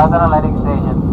Lautaro landing station.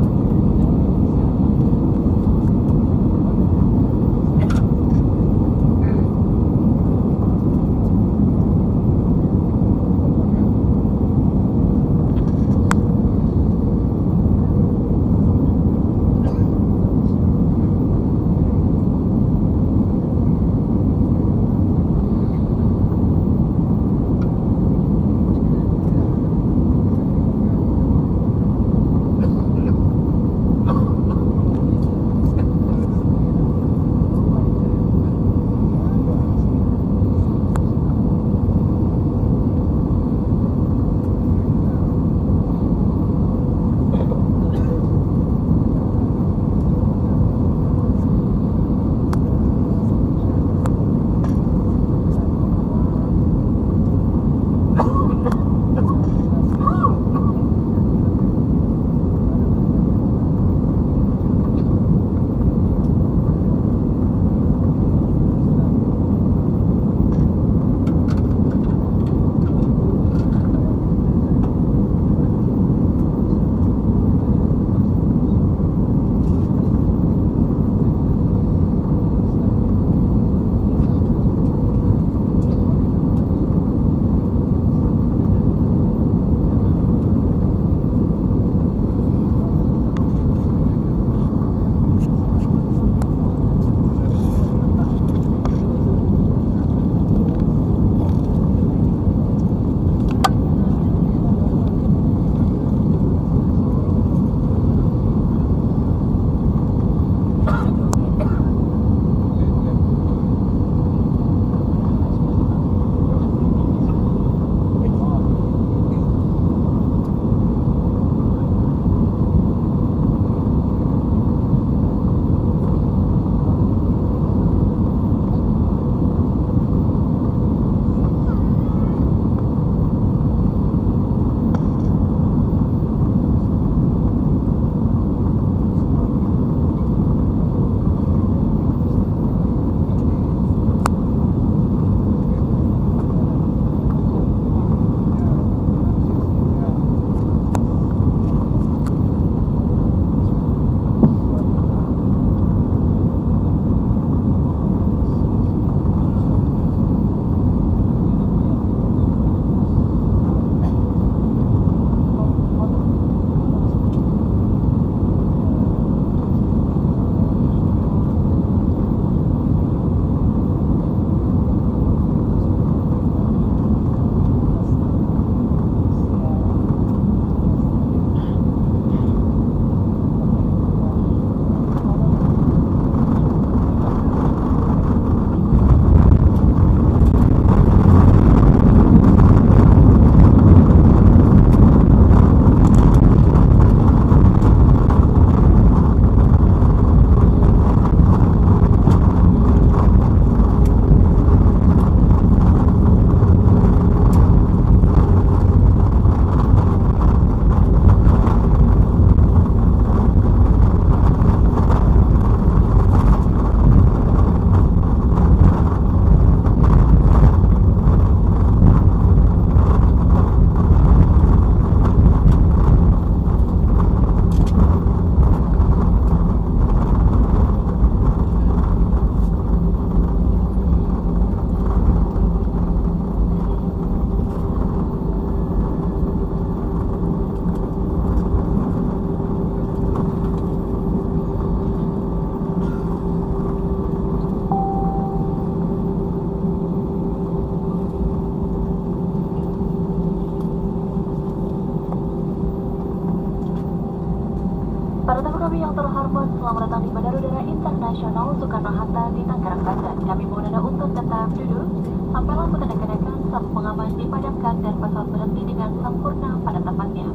kami yang terhormat, selamat datang di Bandara Udara Internasional Soekarno-Hatta di Tangerang, Banten. Kami mohon Anda untuk tetap duduk sampai lampu tanda kenakan sabuk pengaman dipadamkan dan pesawat berhenti dengan sempurna pada tempatnya.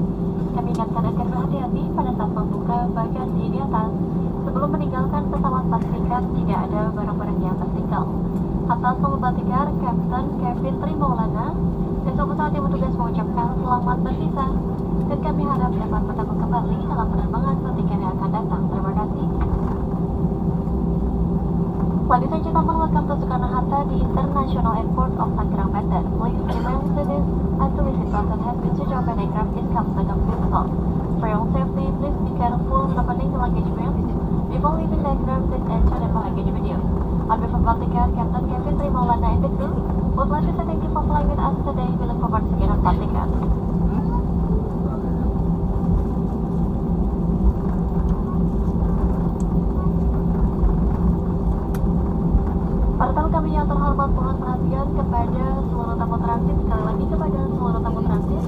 Kami ingatkan agar berhati-hati pada saat membuka bagasi di atas. Sebelum meninggalkan pesawat, pastikan tidak ada barang-barang yang tertinggal. Atas nama Batikar, Kapten Kevin Trimaulana dan semua pesawat yang bertugas mengucapkan selamat berpisah. Dan kami harap dapat bertemu kembali dalam penerbangan ketika yang akan datang. Terima kasih. Ladies and gentlemen, welcome to Soekarno-Hatta, the International Airport of Tangerang, Banten. Please remain seated as the receipt button has been switched off and aircraft is comfortable. For your your own safety, please be careful when opening the luggage belt. Before leaving the ground, please ensure the luggage video. On behalf of Baltic Air, Captain Kevin Trimaulana and the crew would like to say thank you for flying with us today. We look forward to seeing you on Baltic Air. Para tamu kami yang terhormat, mohon perhatian kepada seluruh tamu transit. Sekali lagi kepada seluruh tamu transit,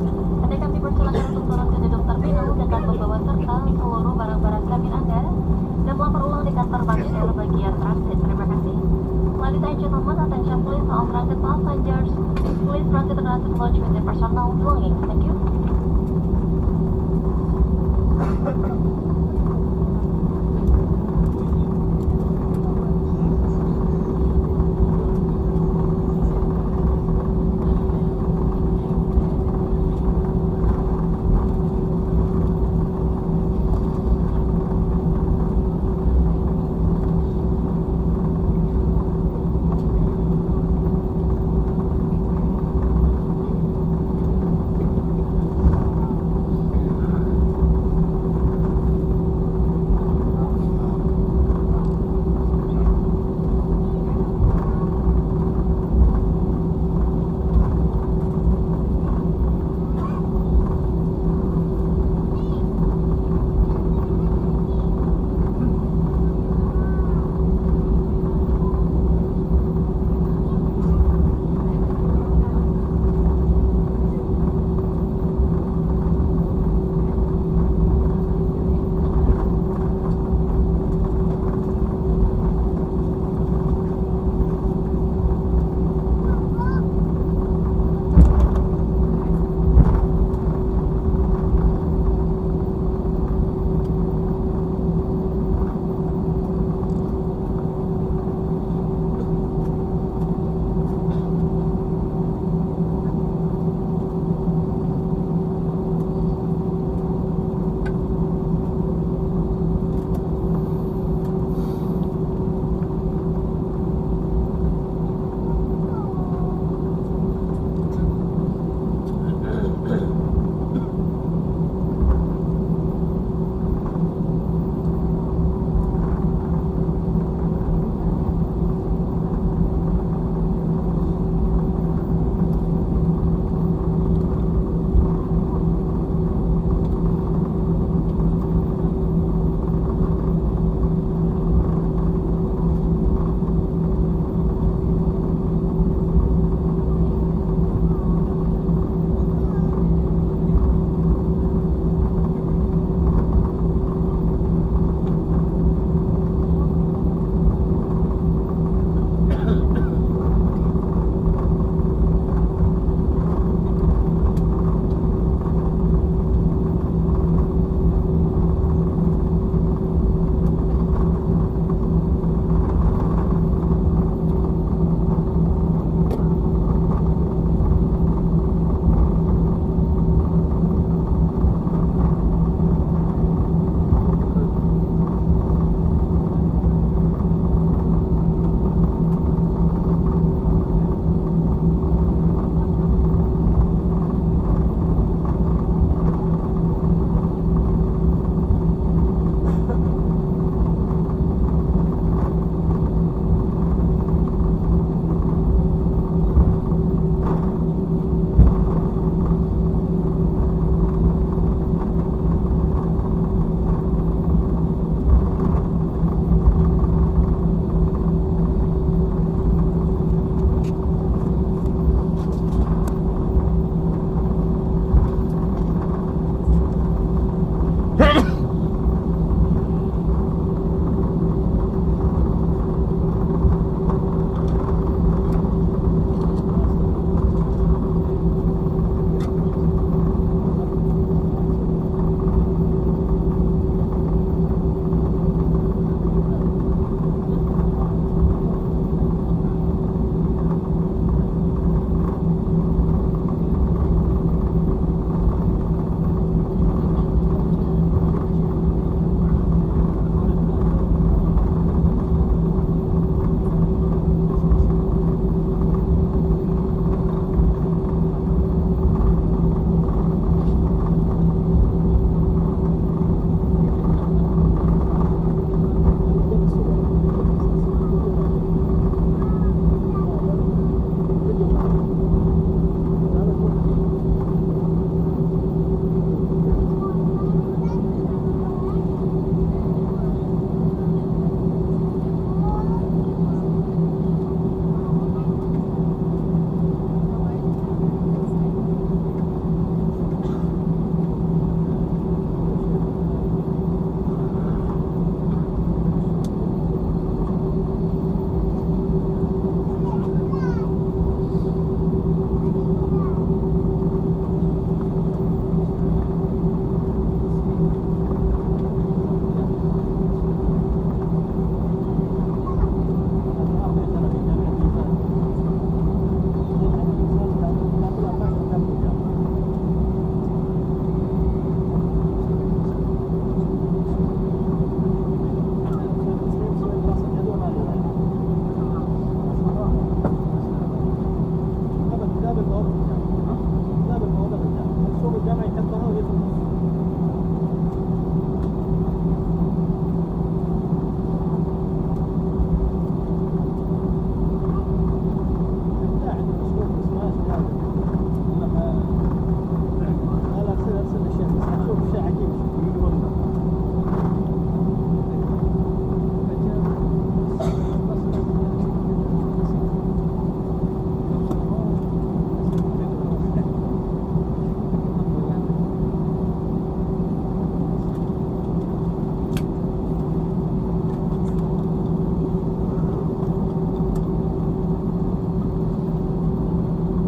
anda kami persilakan untuk turun ke duduk terminal dengan membawa serta seluruh barang-barang kabin Anda dan melapor ulang di kantor Bangsher bagian transit. Terima kasih. Ladies and gentlemen, attention please, all transit passengers. Please transit transit lodge with the personal belongings. Thank you.